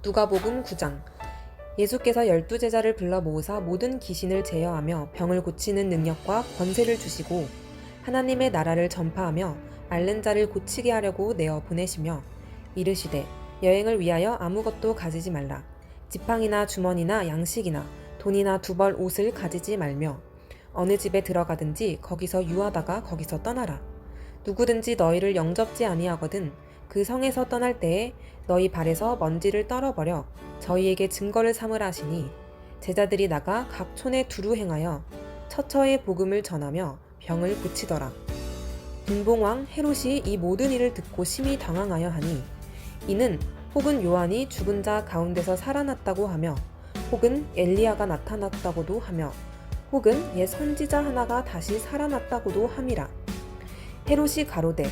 누가복음 9장. 예수께서 12제자를 불러 모으사 모든 귀신을 제어하며 병을 고치는 능력과 권세를 주시고 하나님의 나라를 전파하며 앓는 자를 고치게 하려고 내어 보내시며 이르시되 여행을 위하여 아무것도 가지지 말라. 지팡이나 주머니나 양식이나 돈이나 두 벌 옷을 가지지 말며 어느 집에 들어가든지 거기서 유하다가 거기서 떠나라. 누구든지 너희를 영접지 아니하거든 그 성에서 떠날 때에 너희 발에서 먼지를 떨어버려 저희에게 증거를 삼으라 하시니 제자들이 나가 각 촌에 두루 행하여 처처의 복음을 전하며 병을 고치더라. 분봉왕 헤롯이 이 모든 일을 듣고 심히 당황하여 하니 이는 혹은 요한이 죽은 자 가운데서 살아났다고 하며 혹은 엘리야가 나타났다고도 하며 혹은 옛 선지자 하나가 다시 살아났다고도 함이라. 헤롯이 가로되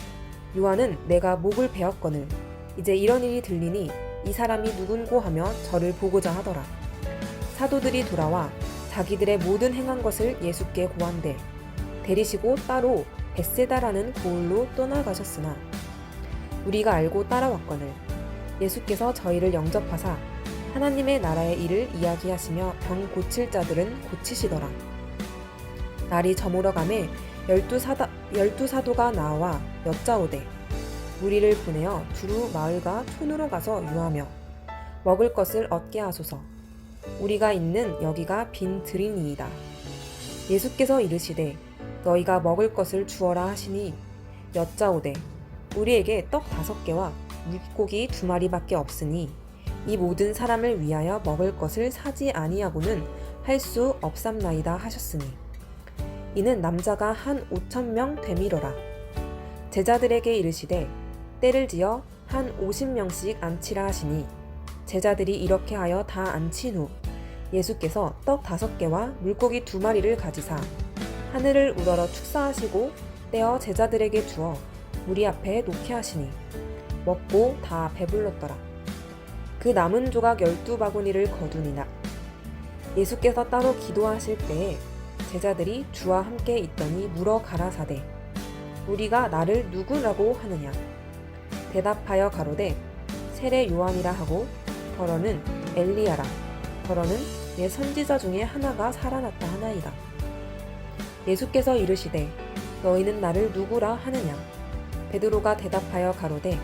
요한은 내가 목을 베었거늘 이제 이런 일이 들리니 이 사람이 누군고 하며 저를 보고자 하더라. 사도들이 돌아와 자기들의 모든 행한 것을 예수께 고한대 데리시고 따로 벳세다라는 고을로 떠나가셨으나 우리가 알고 따라왔거늘 예수께서 저희를 영접하사 하나님의 나라의 일을 이야기하시며 병 고칠 자들은 고치시더라. 날이 저물어 가매 12사도가 나와 여짜오되 무리를 보내어 두루 마을과 촌으로 가서 유하며 먹을 것을 얻게 하소서. 우리가 있는 여기가 빈 들이니이다. 예수께서 이르시되 너희가 먹을 것을 주어라 하시니 여짜오되 우리에게 떡 5개와 물고기 2마리밖에 없으니 이 모든 사람을 위하여 먹을 것을 사지 아니하고는 할 수 없삼나이다 하셨으니 이는 남자가 한 5,000명 되밀어라. 제자들에게 이르시되 때를 지어 한 50명씩 앉히라 하시니 제자들이 이렇게 하여 다 앉힌 후 예수께서 떡 5개와 물고기 2마리를 가지사 하늘을 우러러 축사하시고 떼어 제자들에게 주어 무리 앞에 놓게 하시니 먹고 다 배불렀더라. 그 남은 조각 12바구니를 거두니라. 예수께서 따로 기도하실 때에 제자들이 주와 함께 있더니 물어 가라사대 우리가 나를 누구라고 하느냐. 대답하여 가로되 세례 요한이라 하고 더러는 엘리야라 더러는 옛 선지자 중에 하나가 살아났다 하나이다. 예수께서 이르시되 너희는 나를 누구라 하느냐. 베드로가 대답하여 가로되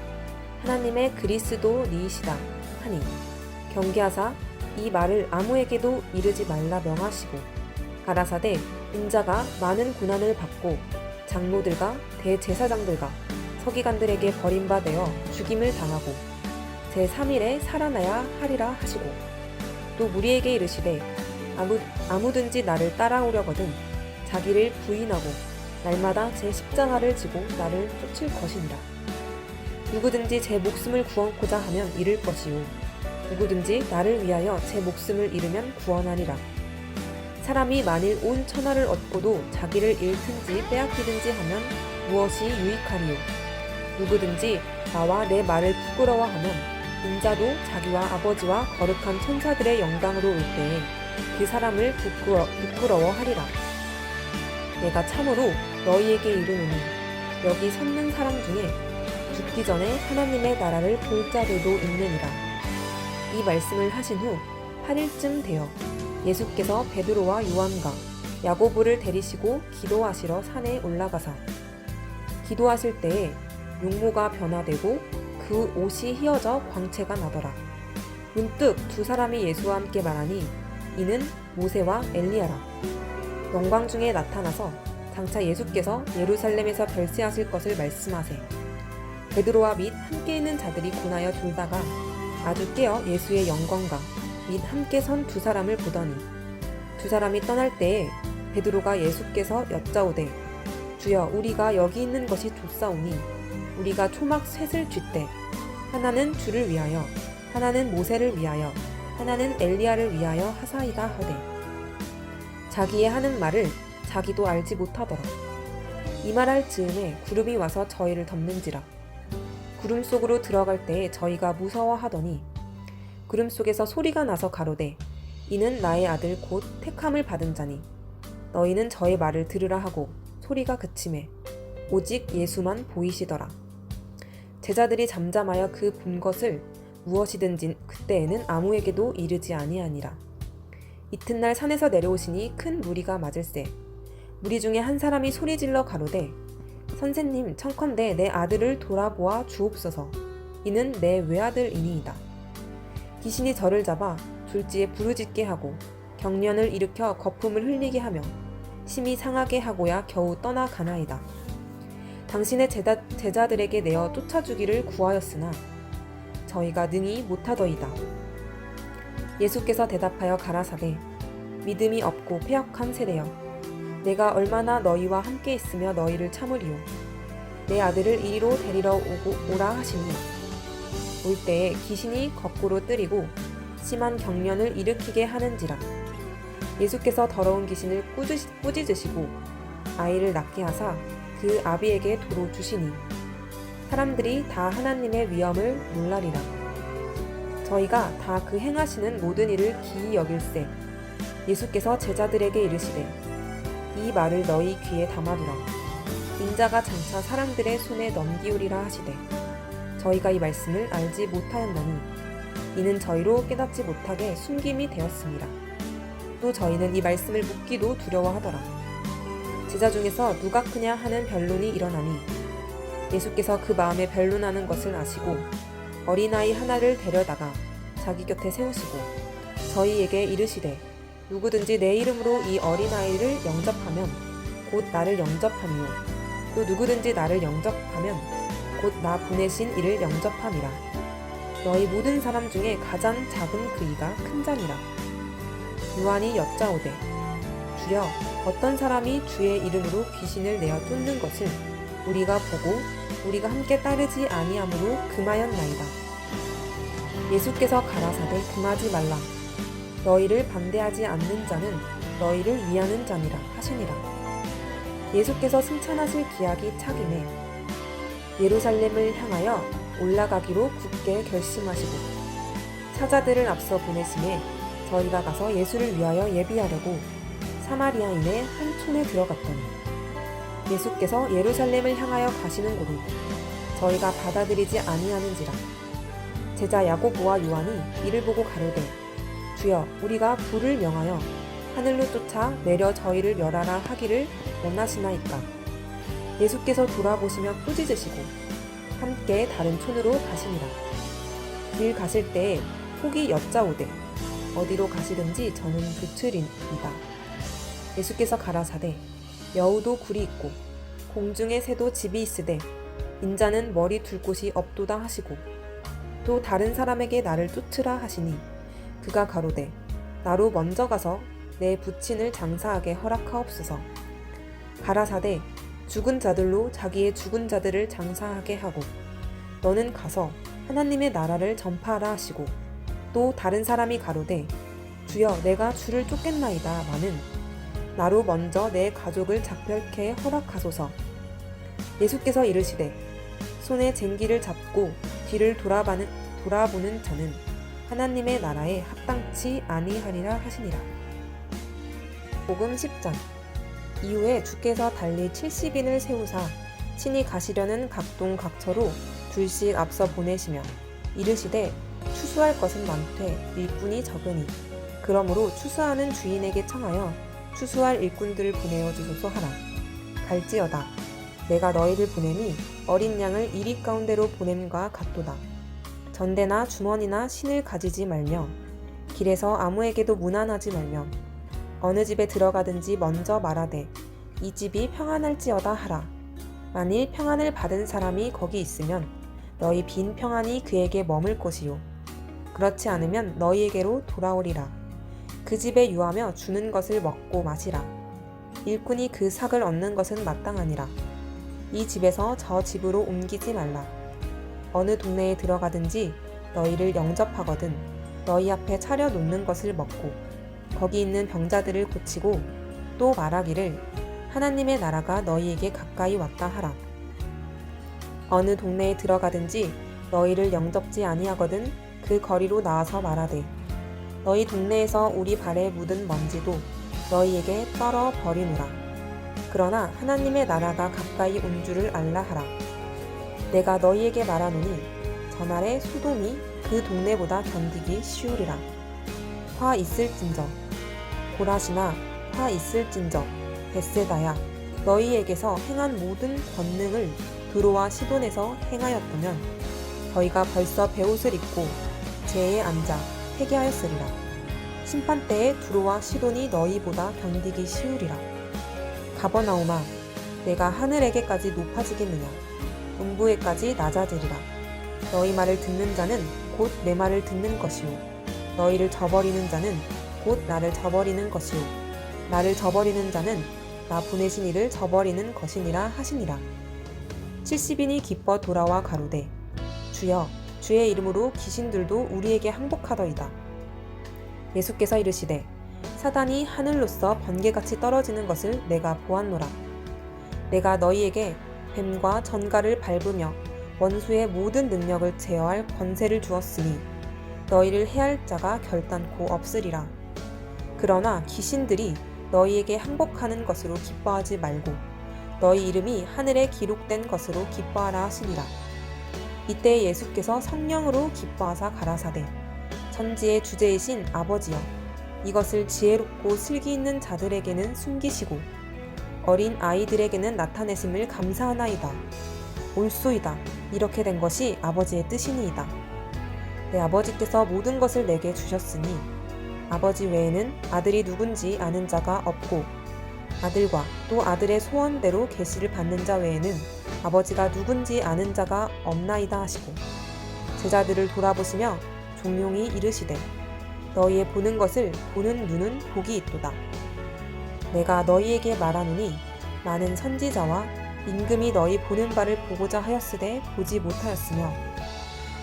하나님의 그리스도니이시다 하니 경계하사 이 말을 아무에게도 이르지 말라 명하시고 가라사대 인자가 많은 고난을 받고 장로들과 대제사장들과 서기관들에게 버림받아 죽임을 당하고 제3일에 살아나야 하리라 하시고 또 무리에게 이르시되 아무든지 나를 따라오려거든 자기를 부인하고 날마다 제 십자가를 지고 나를 쫓을 것이니라. 누구든지 제 목숨을 구원코자 하면 잃을 것이요 누구든지 나를 위하여 제 목숨을 잃으면 구원하리라. 사람이 만일 온 천하를 얻고도 자기를 잃든지 빼앗기든지 하면 무엇이 유익하리요. 누구든지 나와 내 말을 부끄러워하면 인자도 자기와 아버지와 거룩한 천사들의 영광으로 올 때에 그 사람을 부끄러워하리라. 내가 참으로 너희에게 이르노니 여기 섰는 사람 중에 죽기 전에 하나님의 나라를 볼 자들도 있느니라. 이 말씀을 하신 후 8일쯤 되어 예수께서 베드로와 요한과 야고보를 데리시고 기도하시러 산에 올라가사 기도하실 때에 용모가 변화되고 그 옷이 휘어져 광채가 나더라. 문득 두 사람이 예수와 함께 말하니 이는 모세와 엘리야라. 영광 중에 나타나서 장차 예수께서 예루살렘에서 별세하실 것을 말씀하세. 베드로와 및 함께 있는 자들이 고나여 졸다가 아주 깨어 예수의 영광과 및 함께 선 두 사람을 보더니 두 사람이 떠날 때에 베드로가 예수께서 여짜오되 주여 우리가 여기 있는 것이 좋사오니 우리가 초막 셋을 쥐때 하나는 주를 위하여 하나는 모세를 위하여 하나는 엘리야를 위하여 하사이다 하되 자기의 하는 말을 자기도 알지 못하더라. 이 말할 즈음에 구름이 와서 저희를 덮는지라. 구름 속으로 들어갈 때에 저희가 무서워하더니 구름 속에서 소리가 나서 가로되 이는 나의 아들 곧 택함을 받은 자니 너희는 저의 말을 들으라 하고 소리가 그치매 오직 예수만 보이시더라. 제자들이 잠잠하여 그 본 것을 무엇이든지 그때에는 아무에게도 이르지 아니하니라. 이튿날 산에서 내려오시니 큰 무리가 맞을세. 무리 중에 한 사람이 소리질러 가로되 선생님 청컨대 내 아들을 돌아보아 주옵소서. 이는 내 외아들이니이다. 귀신이 저를 잡아 졸지에 부르짖게 하고 경련을 일으켜 거품을 흘리게 하며 심히 상하게 하고야 겨우 떠나가나이다. 당신의 제자들에게 내어 쫓아주기를 구하였으나 저희가 능히 못하더이다. 예수께서 대답하여 가라사대 믿음이 없고 패역한 세대여, 내가 얼마나 너희와 함께 있으며 너희를 참으리요. 내 아들을 이리로 데리러 오라 하시니 올 때에 귀신이 거꾸로 뜨리고 심한 경련을 일으키게 하는지라. 예수께서 더러운 귀신을 꾸짖으시고 아이를 낳게 하사 그 아비에게 도로 주시니 사람들이 다 하나님의 위엄을 놀라리라. 저희가 다 그 행하시는 모든 일을 기이 여길세. 예수께서 제자들에게 이르시되 이 말을 너희 귀에 담아두라. 인자가 장차 사람들의 손에 넘기우리라 하시되 저희가 이 말씀을 알지 못하였나니 이는 저희로 깨닫지 못하게 숨김이 되었습니다. 또 저희는 이 말씀을 묻기도 두려워하더라. 제자 중에서 누가 크냐 하는 변론이 일어나니 예수께서 그 마음에 변론하는 것을 아시고 어린아이 하나를 데려다가 자기 곁에 세우시고 저희에게 이르시되 누구든지 내 이름으로 이 어린아이를 영접하면 곧 나를 영접하니요 또 누구든지 나를 영접하면 곧 나 보내신 이를 영접함이라. 너희 모든 사람 중에 가장 작은 그이가 큰 자니라. 요한이 여짜오되 주여 어떤 사람이 주의 이름으로 귀신을 내어 쫓는 것을 우리가 보고 우리가 함께 따르지 아니하므로 금하였나이다. 예수께서 가라사대 금하지 말라. 너희를 반대하지 않는 자는 너희를 위하는 자니라 하시니라. 예수께서 승천하실 기약이 차기매 예루살렘을 향하여 올라가기로 굳게 결심하시고 사자들을 앞서 보내심에 저희가 가서 예수를 위하여 예비하려고 사마리아인의 한 촌에 들어갔더니 예수께서 예루살렘을 향하여 가시는 곳을 저희가 받아들이지 아니하는지라. 제자 야고보와 요한이 이를 보고 가로되 주여 우리가 불을 명하여 하늘로 쫓아 내려 저희를 멸하라 하기를 원하시나이까. 예수께서 돌아보시며 꾸짖으시고 함께 다른 촌으로 가시니라. 길 가실 때에 혹이 여짜오되 어디로 가시든지 저는 부추리이다. 예수께서 가라사대 여우도 굴이 있고 공중의 새도 집이 있으되 인자는 머리 둘 곳이 없도다 하시고 또 다른 사람에게 나를 쫓으라 하시니 그가 가로되 나로 먼저 가서 내 부친을 장사하게 허락하옵소서. 가라사대 죽은 자들로 자기의 죽은 자들을 장사하게 하고 너는 가서 하나님의 나라를 전파하라 하시고 또 다른 사람이 가로되 주여 내가 주를 쫓겠나이다 마는 나로 먼저 내 가족을 작별케 허락하소서. 예수께서 이르시되 손에 쟁기를 잡고 뒤를 돌아보는 자는 하나님의 나라에 합당치 아니하리라 하시니라. 복음 10장. 이후에 주께서 달리 70인을 세우사 친히 가시려는 각동 각처로 둘씩 앞서 보내시며 이르시되 추수할 것은 많되 일꾼이 적으니 그러므로 추수하는 주인에게 청하여 추수할 일꾼들을 보내어 주소서 하라. 갈지어다 내가 너희를 보내니 어린 양을 이리 가운데로 보냄과 같도다. 전대나 주머니나 신을 가지지 말며 길에서 아무에게도 문안하지 말며 어느 집에 들어가든지 먼저 말하되 이 집이 평안할지어다 하라. 만일 평안을 받은 사람이 거기 있으면 너희 빈 평안이 그에게 머물 것이요 그렇지 않으면 너희에게로 돌아오리라. 그 집에 유하며 주는 것을 먹고 마시라. 일꾼이 그 삭을 얻는 것은 마땅하니라. 이 집에서 저 집으로 옮기지 말라. 어느 동네에 들어가든지 너희를 영접하거든 너희 앞에 차려 놓는 것을 먹고 거기 있는 병자들을 고치고 또 말하기를 하나님의 나라가 너희에게 가까이 왔다 하라. 어느 동네에 들어가든지 너희를 영접지 아니하거든 그 거리로 나와서 말하되 너희 동네에서 우리 발에 묻은 먼지도 너희에게 떨어 버리노라. 그러나 하나님의 나라가 가까이 온 줄을 알라 하라. 내가 너희에게 말하노니 전날에 소돔이 그 동네보다 견디기 쉬우리라. 화 있을진저 고라시나 화 있을진저 벳세다야 너희에게서 행한 모든 권능을 두로와 시돈에서 행하였다면 저희가 벌써 베옷을 입고 제에 앉아 회개하였으리라. 심판때에 두로와 시돈이 너희보다 견디기 쉬우리라. 가버나움아 내가 하늘에게까지 높아지겠느냐 음부에까지 낮아지리라. 너희 말을 듣는 자는 곧 내 말을 듣는 것이요 너희를 저버리는 자는 곧 나를 저버리는 것이요 나를 저버리는 자는 나 보내신 이를 저버리는 것이니라 하시니라. 70인이 기뻐 돌아와 가로되 주여 주의 이름으로 귀신들도 우리에게 항복하더이다. 예수께서 이르시되 사단이 하늘로서 번개같이 떨어지는 것을 내가 보았노라. 내가 너희에게 뱀과 전갈을 밟으며 원수의 모든 능력을 제어할 권세를 주었으니 너희를 해할 자가 결단코 없으리라. 그러나 귀신들이 너희에게 항복하는 것으로 기뻐하지 말고 너희 이름이 하늘에 기록된 것으로 기뻐하라 하시니라. 이때 예수께서 성령으로 기뻐하사 가라사대 천지의 주제이신 아버지여 이것을 지혜롭고 슬기 있는 자들에게는 숨기시고 어린 아이들에게는 나타내심을 감사하나이다. 옳소이다. 이렇게 된 것이 아버지의 뜻이니이다. 내 아버지께서 모든 것을 내게 주셨으니 아버지 외에는 아들이 누군지 아는 자가 없고 아들과 또 아들의 소원대로 계시를 받는 자 외에는 아버지가 누군지 아는 자가 없나이다 하시고 제자들을 돌아보시며 종용이 이르시되 너희의 보는 것을 보는 눈은 복이 있도다. 내가 너희에게 말하노니 많은 선지자와 임금이 너희 보는 바를 보고자 하였으되 보지 못하였으며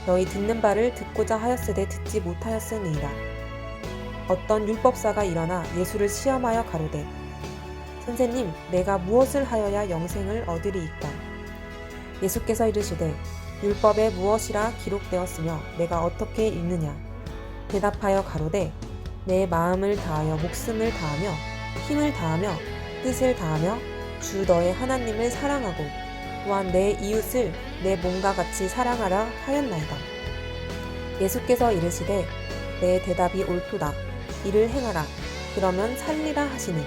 너희 듣는 바를 듣고자 하였으되 듣지 못하였으니이다. 어떤 율법사가 일어나 예수를 시험하여 가로되 선생님 내가 무엇을 하여야 영생을 얻으리이까. 예수께서 이르시되 율법에 무엇이라 기록되었으며 내가 어떻게 읽느냐. 대답하여 가로되 내 마음을 다하여 목숨을 다하며 힘을 다하며 뜻을 다하며 주 너의 하나님을 사랑하고 또한 내 이웃을 내 몸과 같이 사랑하라 하였나이다. 예수께서 이르시되 내 대답이 옳도다. 이를 행하라. 그러면 살리라 하시니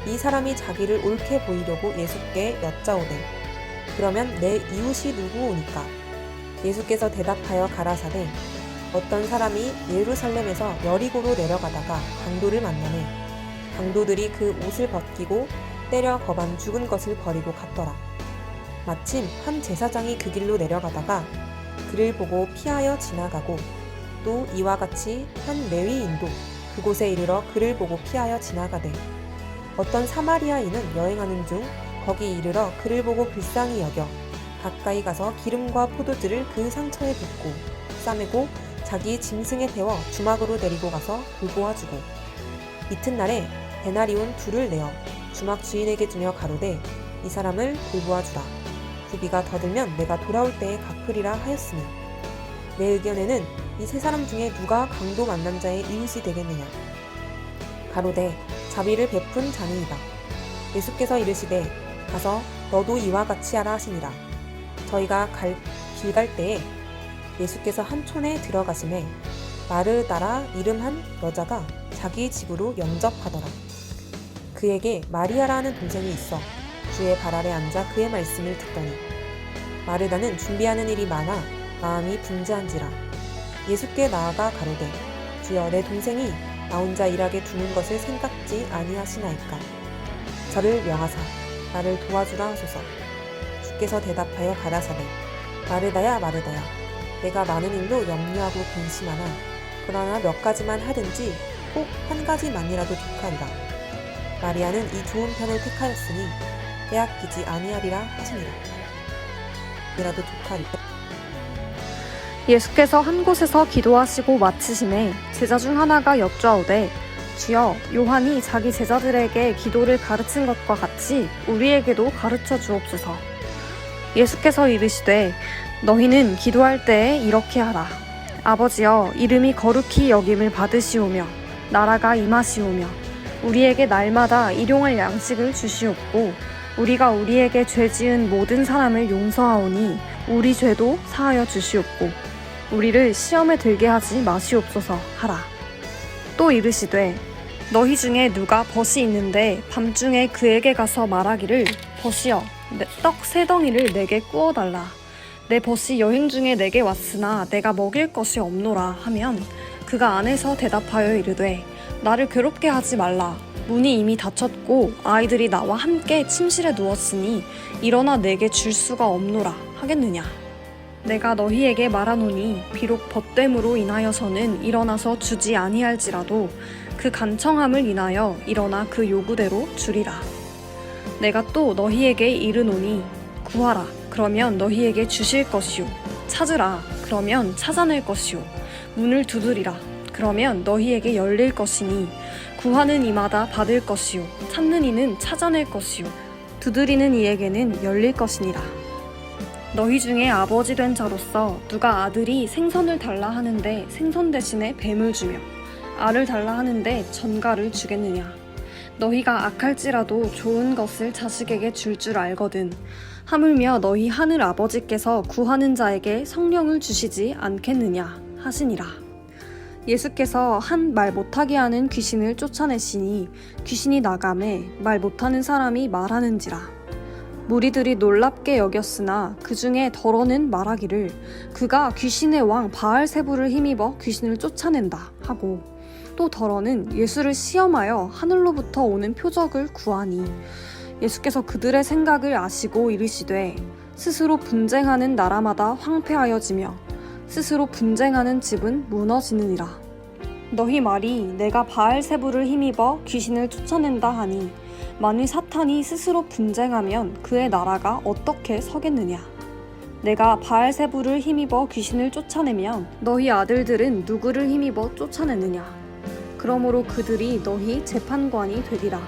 이 사람이 자기를 옳게 보이려고 예수께 여짜오되 그러면 내 이웃이 누구오니까. 예수께서 대답하여 가라사대 어떤 사람이 예루살렘에서 여리고로 내려가다가 강도를 만나매 강도들이 그 옷을 벗기고 때려 거반 죽은 것을 버리고 갔더라. 마침 한 제사장이 그 길로 내려가다가 그를 보고 피하여 지나가고 또 이와 같이 한 레위인도 그곳에 이르러 그를 보고 피하여 지나가되 어떤 사마리아인은 여행하는 중 거기 이르러 그를 보고 불쌍히 여겨 가까이 가서 기름과 포도주를 그 상처에 붓고 싸매고 자기 짐승에 태워 주막으로 데리고 가서 돌보아주고 이튿날에 데나리온 2를 내어 주막 주인에게 주며 가로되 이 사람을 돌보아주라. 구비가 더 들면 내가 돌아올 때에 갚으리라 하였으니 내 의견에는 이 세 사람 중에 누가 강도 만난 자의 이웃이 되겠느냐. 가로되 자비를 베푼 자니이다. 예수께서 이르시되 가서 너도 이와 같이 하라 하시니라. 저희가 길 갈 때에 예수께서 한 촌에 들어가심에 마르다라 이름한 여자가 자기 집으로 영접하더라. 그에게 마리아라는 동생이 있어 주의 발 아래 앉아 그의 말씀을 듣더니 마르다는 준비하는 일이 많아 마음이 분주한지라. 예수께 나아가 가로되 주여 내 동생이 나 혼자 일하게 두는 것을 생각지 아니하시나이까. 저를 명하사 나를 도와주라 하소서. 주께서 대답하여 가라사대 마르다야 마르다야 내가 많은 일로 염려하고 근심하나 그러나 몇 가지만 하든지 꼭 한 가지만이라도 족하리라. 마리아는 이 좋은 편을 택하였으니 빼앗기지 아니하리라 하시니라. 이라도 족하리라. 예수께서 한 곳에서 기도하시고 마치심에 제자 중 하나가 여쭈어오되 주여 요한이 자기 제자들에게 기도를 가르친 것과 같이 우리에게도 가르쳐 주옵소서. 예수께서 이르시되 너희는 기도할 때에 이렇게 하라. 아버지여 이름이 거룩히 여김을 받으시오며 나라가 임하시오며 우리에게 날마다 일용할 양식을 주시옵고 우리가 우리에게 죄 지은 모든 사람을 용서하오니 우리 죄도 사하여 주시옵고 우리를 시험에 들게 하지 마시옵소서 하라. 또 이르시되 너희 중에 누가 벗이 있는데 밤중에 그에게 가서 말하기를 벗이여 떡 3덩이를 내게 구워달라. 내 벗이 여행 중에 내게 왔으나 내가 먹일 것이 없노라 하면 그가 안에서 대답하여 이르되 나를 괴롭게 하지 말라. 문이 이미 닫혔고 아이들이 나와 함께 침실에 누웠으니 일어나 내게 줄 수가 없노라 하겠느냐. 내가 너희에게 말하노니 비록 벗됨으로 인하여서는 일어나서 주지 아니할지라도 그 간청함을 인하여 일어나 그 요구대로 주리라. 내가 또 너희에게 이르노니 구하라 그러면 너희에게 주실 것이요 찾으라 그러면 찾아낼 것이요 문을 두드리라 그러면 너희에게 열릴 것이니 구하는 이마다 받을 것이요 찾는 이는 찾아낼 것이요 두드리는 이에게는 열릴 것이니라. 너희 중에 아버지 된 자로서 누가 아들이 생선을 달라 하는데 생선 대신에 뱀을 주며 알을 달라 하는데 전갈을 주겠느냐. 너희가 악할지라도 좋은 것을 자식에게 줄 줄 알거든 하물며 너희 하늘 아버지께서 구하는 자에게 성령을 주시지 않겠느냐 하시니라. 예수께서 한 말 못하게 하는 귀신을 쫓아내시니 귀신이 나가매 말 못하는 사람이 말하는지라. 무리들이 놀랍게 여겼으나 그 중에 더러는 말하기를 그가 귀신의 왕 바알세불을 힘입어 귀신을 쫓아낸다 하고 또 더러는 예수를 시험하여 하늘로부터 오는 표적을 구하니 예수께서 그들의 생각을 아시고 이르시되 스스로 분쟁하는 나라마다 황폐하여지며 스스로 분쟁하는 집은 무너지느니라. 너희 말이 내가 바알세불을 힘입어 귀신을 쫓아낸다 하니 만일 사탄이 스스로 분쟁하면 그의 나라가 어떻게 서겠느냐. 내가 바알세불을 힘입어 귀신을 쫓아내면 너희 아들들은 누구를 힘입어 쫓아내느냐. 그러므로 그들이 너희 재판관이 되리라.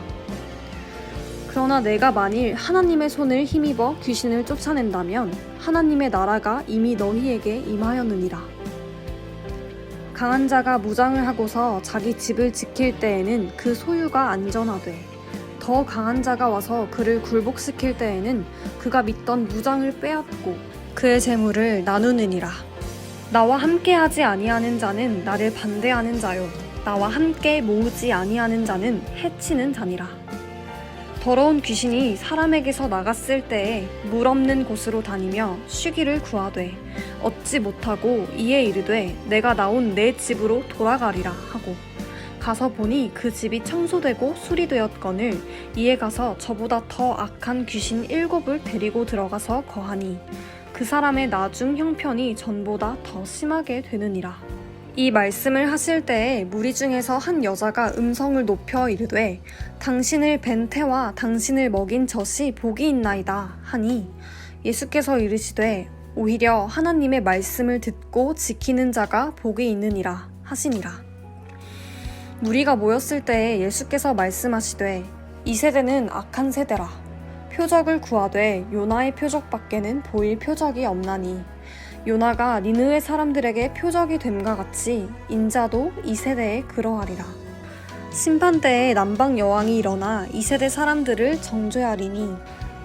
그러나 내가 만일 하나님의 손을 힘입어 귀신을 쫓아낸다면 하나님의 나라가 이미 너희에게 임하였느니라. 강한 자가 무장을 하고서 자기 집을 지킬 때에는 그 소유가 안전하되 더 강한 자가 와서 그를 굴복시킬 때에는 그가 믿던 무장을 빼앗고 그의 재물을 나누느니라. 나와 함께하지 아니하는 자는 나를 반대하는 자요 나와 함께 모으지 아니하는 자는 해치는 자니라. 더러운 귀신이 사람에게서 나갔을 때에 물 없는 곳으로 다니며 쉬기를 구하되 얻지 못하고 이에 이르되 내가 나온 내 집으로 돌아가리라 하고 가서 보니 그 집이 청소되고 수리되었거늘 이에 가서 저보다 더 악한 귀신 7을 데리고 들어가서 거하니 그 사람의 나중 형편이 전보다 더 심하게 되느니라. 이 말씀을 하실 때에 무리 중에서 한 여자가 음성을 높여 이르되 당신을 뵌 태와 당신을 먹인 젖이 복이 있나이다 하니 예수께서 이르시되 오히려 하나님의 말씀을 듣고 지키는 자가 복이 있느니라 하시니라. 무리가 모였을 때에 예수께서 말씀하시되 이 세대는 악한 세대라. 표적을 구하되 요나의 표적밖에는 보일 표적이 없나니 요나가 니느웨 사람들에게 표적이 됨과 같이 인자도 이 세대에 그러하리라. 심판때에 남방 여왕이 일어나 이 세대 사람들을 정죄하리니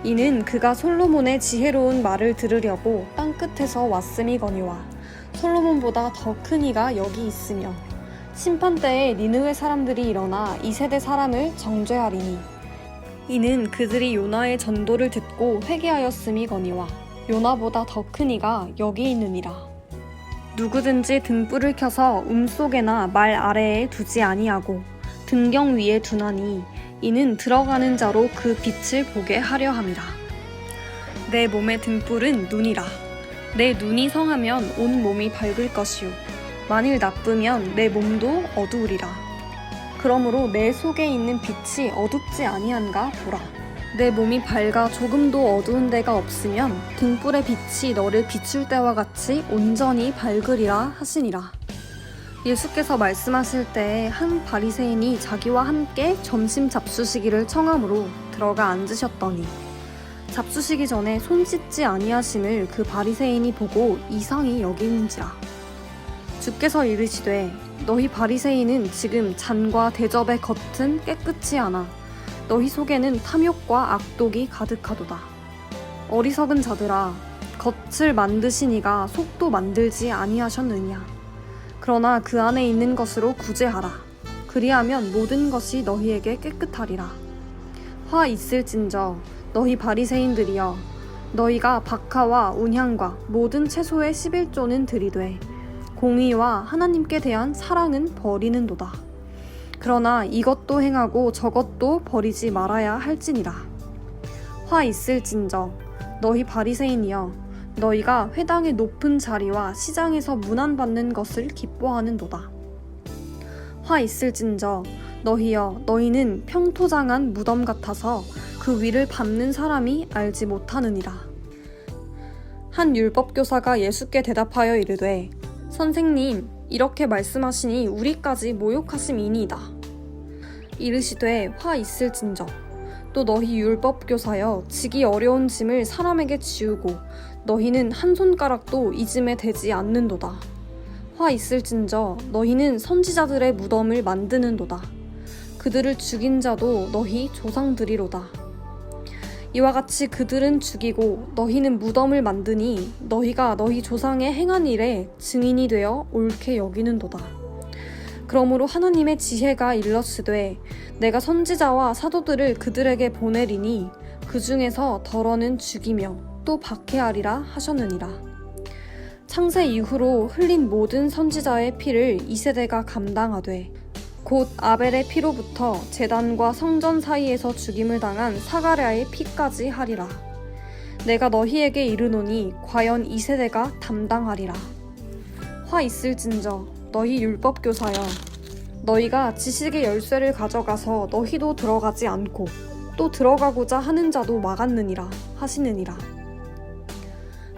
이는 그가 솔로몬의 지혜로운 말을 들으려고 땅끝에서 왔음이거니와 솔로몬보다 더 큰 이가 여기 있으며 심판때에 니느웨 사람들이 일어나 이 세대 사람을 정죄하리니 이는 그들이 요나의 전도를 듣고 회개하였음이거니와 요나보다 더 큰 이가 여기 있느니라. 누구든지 등불을 켜서 속에나 말 아래에 두지 아니하고 등경 위에 두나니 이는 들어가는 자로 그 빛을 보게 하려 함이라. 내 몸의 등불은 눈이라. 내 눈이 성하면 온 몸이 밝을 것이요 만일 나쁘면 내 몸도 어두우리라. 그러므로 내 속에 있는 빛이 어둡지 아니한가 보라. 내 몸이 밝아 조금도 어두운 데가 없으면 등불의 빛이 너를 비출 때와 같이 온전히 밝으리라 하시니라. 예수께서 말씀하실 때에 한 바리새인이 자기와 함께 점심 잡수시기를 청함으로 들어가 앉으셨더니 잡수시기 전에 손 씻지 아니하심을 그 바리새인이 보고 이상히 여기는지라. 주께서 이르시되 너희 바리새인은 지금 잔과 대접의 겉은 깨끗이 하나 너희 속에는 탐욕과 악독이 가득하도다. 어리석은 자들아, 겉을 만드시니가 속도 만들지 아니하셨느냐. 그러나 그 안에 있는 것으로 구제하라. 그리하면 모든 것이 너희에게 깨끗하리라. 화 있을진저 너희 바리새인들이여, 너희가 박하와 운향과 모든 채소의 11조는 들이되 공의와 하나님께 대한 사랑은 버리는도다. 그러나 이것도 행하고 저것도 버리지 말아야 할지니라. 화 있을진저 너희 바리새인이여, 너희가 회당의 높은 자리와 시장에서 문안받는 것을 기뻐하는도다. 화 있을진저 너희여, 너희는 평토장한 무덤 같아서 그 위를 밟는 사람이 알지 못하느니라. 한 율법교사가 예수께 대답하여 이르되, 선생님, 이렇게 말씀하시니 우리까지 모욕하심이니이다. 이르시되, 화 있을진저 또 너희 율법교사여, 지기 어려운 짐을 사람에게 지우고 너희는 한 손가락도 이 짐에 대지 않는도다. 화 있을진저 너희는 선지자들의 무덤을 만드는도다. 그들을 죽인 자도 너희 조상들이로다. 이와 같이 그들은 죽이고 너희는 무덤을 만드니 너희가 너희 조상의 행한 일에 증인이 되어 옳게 여기는도다. 그러므로 하나님의 지혜가 일렀으되, 내가 선지자와 사도들을 그들에게 보내리니 그 중에서 덜어는 죽이며 또 박해하리라 하셨느니라. 창세 이후로 흘린 모든 선지자의 피를 이 세대가 감당하되, 곧 아벨의 피로부터 제단과 성전 사이에서 죽임을 당한 사가랴의 피까지 하리라. 내가 너희에게 이르노니 과연 이 세대가 담당하리라. 화 있을진저 너희 율법교사여, 너희가 지식의 열쇠를 가져가서 너희도 들어가지 않고 또 들어가고자 하는 자도 막았느니라 하시느니라.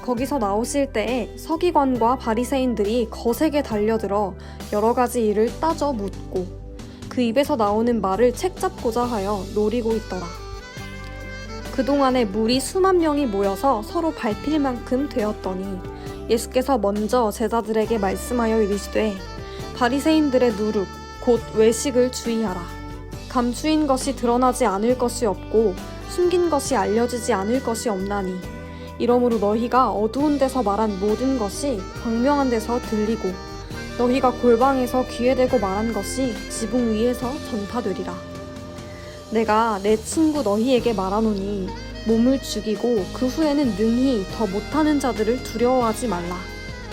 거기서 나오실 때에 서기관과 바리새인들이 거세게 달려들어 여러 가지 일을 따져 묻고 그 입에서 나오는 말을 책잡고자 하여 노리고 있더라. 그동안에 무리 수만 명이 모여서 서로 밟힐 만큼 되었더니 예수께서 먼저 제자들에게 말씀하여 이르시되, 바리새인들의 누룩 곧 외식을 주의하라. 감추인 것이 드러나지 않을 것이 없고 숨긴 것이 알려지지 않을 것이 없나니, 이러므로 너희가 어두운 데서 말한 모든 것이 광명한 데서 들리고 너희가 골방에서 귀에 대고 말한 것이 지붕 위에서 전파되리라. 내가 내 친구 너희에게 말하노니 몸을 죽이고 그 후에는 능히 더 못하는 자들을 두려워하지 말라.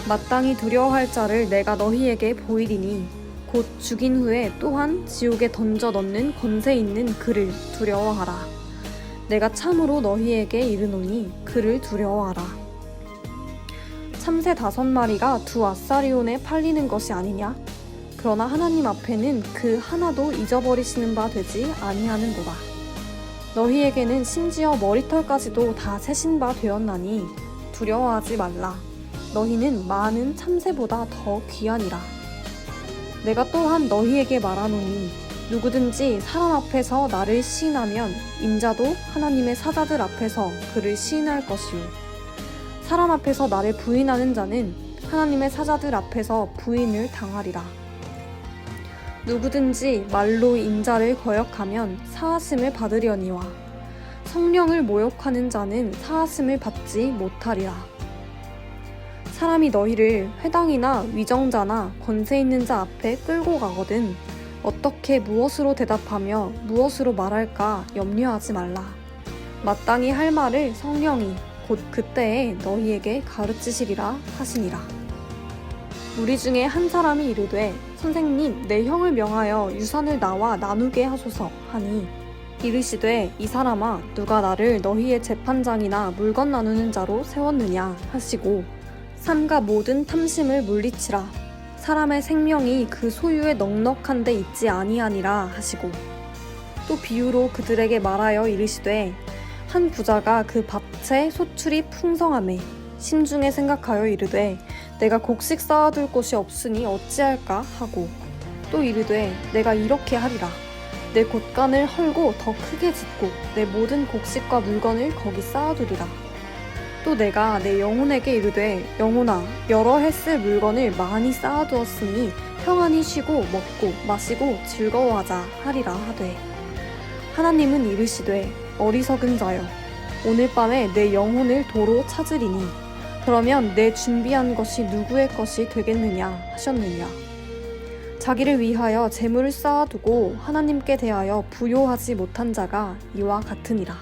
마땅히 두려워할 자를 내가 너희에게 보이리니 곧 죽인 후에 또한 지옥에 던져 넣는 권세 있는 그를 두려워하라. 내가 참으로 너희에게 이르노니 그를 두려워하라. 참새 5마리가 2아사리온에 팔리는 것이 아니냐? 그러나 하나님 앞에는 그 하나도 잊어버리시는 바 되지 아니하는도다. 너희에게는 심지어 머리털까지도 다 세신 바 되었나니 두려워하지 말라. 너희는 많은 참새보다 더 귀하니라. 내가 또한 너희에게 말하노니 누구든지 사람 앞에서 나를 시인하면 인자도 하나님의 사자들 앞에서 그를 시인할 것이요, 사람 앞에서 나를 부인하는 자는 하나님의 사자들 앞에서 부인을 당하리라. 누구든지 말로 인자를 거역하면 사하심을 받으려니와 성령을 모욕하는 자는 사하심을 받지 못하리라. 사람이 너희를 회당이나 위정자나 권세 있는 자 앞에 끌고 가거든 어떻게 무엇으로 대답하며 무엇으로 말할까 염려하지 말라. 마땅히 할 말을 성령이 곧 그때에 너희에게 가르치시리라 하시니라. 우리 중에 한 사람이 이르되, 선생님, 내 형을 명하여 유산을 나와 나누게 하소서 하니, 이르시되, 이 사람아, 누가 나를 너희의 재판장이나 물건 나누는 자로 세웠느냐 하시고, 삼가 모든 탐심을 물리치라. 사람의 생명이 그 소유에 넉넉한 데 있지 아니하니라 하시고, 또 비유로 그들에게 말하여 이르시되, 한 부자가 그 밭에 소출이 풍성하매 심중에 생각하여 이르되, 내가 곡식 쌓아둘 곳이 없으니 어찌할까 하고, 또 이르되, 내가 이렇게 하리라. 내 곳간을 헐고 더 크게 짓고 내 모든 곡식과 물건을 거기 쌓아두리라. 또 내가 내 영혼에게 이르되, 영혼아, 여러 해 쓸 물건을 많이 쌓아두었으니 평안히 쉬고 먹고 마시고 즐거워하자 하리라 하되, 하나님은 이르시되 어리석은 자여 오늘 밤에 내 영혼을 도로 찾으리니 그러면 내 준비한 것이 누구의 것이 되겠느냐 하셨느냐. 자기를 위하여 재물을 쌓아두고 하나님께 대하여 부요하지 못한 자가 이와 같으니라.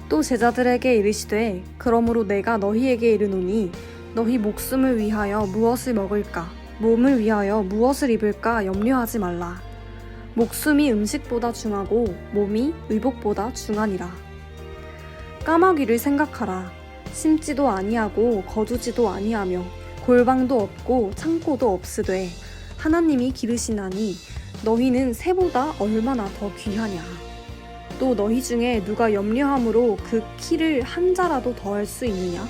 또 제자들에게 이르시되 그러므로 내가 너희에게 이르노니 너희 목숨을 위하여 무엇을 먹을까 몸을 위하여 무엇을 입을까 염려하지 말라. 목숨이 음식보다 중하고 몸이 의복보다 중하니라. 까마귀를 생각하라. 심지도 아니하고 거두지도 아니하며 골방도 없고 창고도 없으되 하나님이 기르시나니 너희는 새보다 얼마나 더 귀하냐. 또 너희 중에 누가 염려함으로 그 키를 한 자라도 더할 수 있느냐.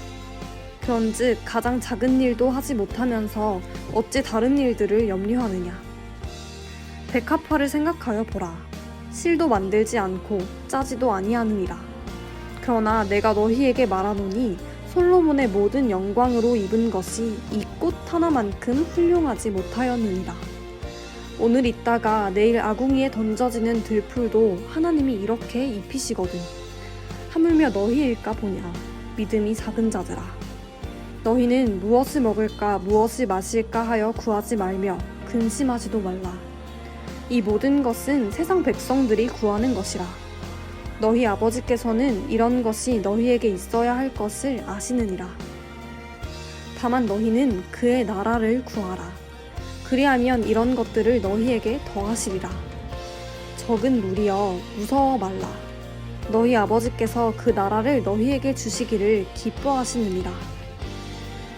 그런즉 가장 작은 일도 하지 못하면서 어찌 다른 일들을 염려하느냐. 백합화를 생각하여 보라. 실도 만들지 않고 짜지도 아니하느니라. 그러나 내가 너희에게 말하노니 솔로몬의 모든 영광으로 입은 것이 이 꽃 하나만큼 훌륭하지 못하였느니라. 오늘 있다가 내일 아궁이에 던져지는 들풀도 하나님이 이렇게 입히시거든. 하물며 너희일까 보냐. 믿음이 작은 자들아. 너희는 무엇을 먹을까 무엇을 마실까 하여 구하지 말며 근심하지도 말라. 이 모든 것은 세상 백성들이 구하는 것이라. 너희 아버지께서는 이런 것이 너희에게 있어야 할 것을 아시느니라. 다만 너희는 그의 나라를 구하라. 그리하면 이런 것들을 너희에게 더하시리라. 적은 무리여 무서워 말라. 너희 아버지께서 그 나라를 너희에게 주시기를 기뻐하시느니라.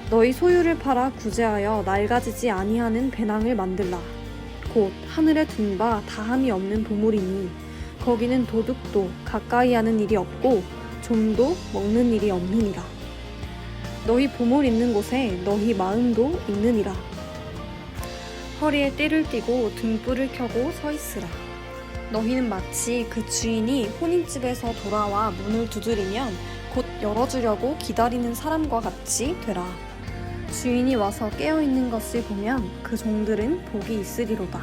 너희 소유를 팔아 구제하여 낡아지지 아니하는 배낭을 만들라. 곧 하늘에 둔 바 다함이 없는 보물이니 거기는 도둑도 가까이 하는 일이 없고 좀도 먹는 일이 없느니라. 너희 보물 있는 곳에 너희 마음도 있느니라. 허리에 띠를 띠고 등불을 켜고 서 있으라. 너희는 마치 그 주인이 혼인집에서 돌아와 문을 두드리면 곧 열어주려고 기다리는 사람과 같이 되라. 주인이 와서 깨어있는 것을 보면 그 종들은 복이 있으리로다.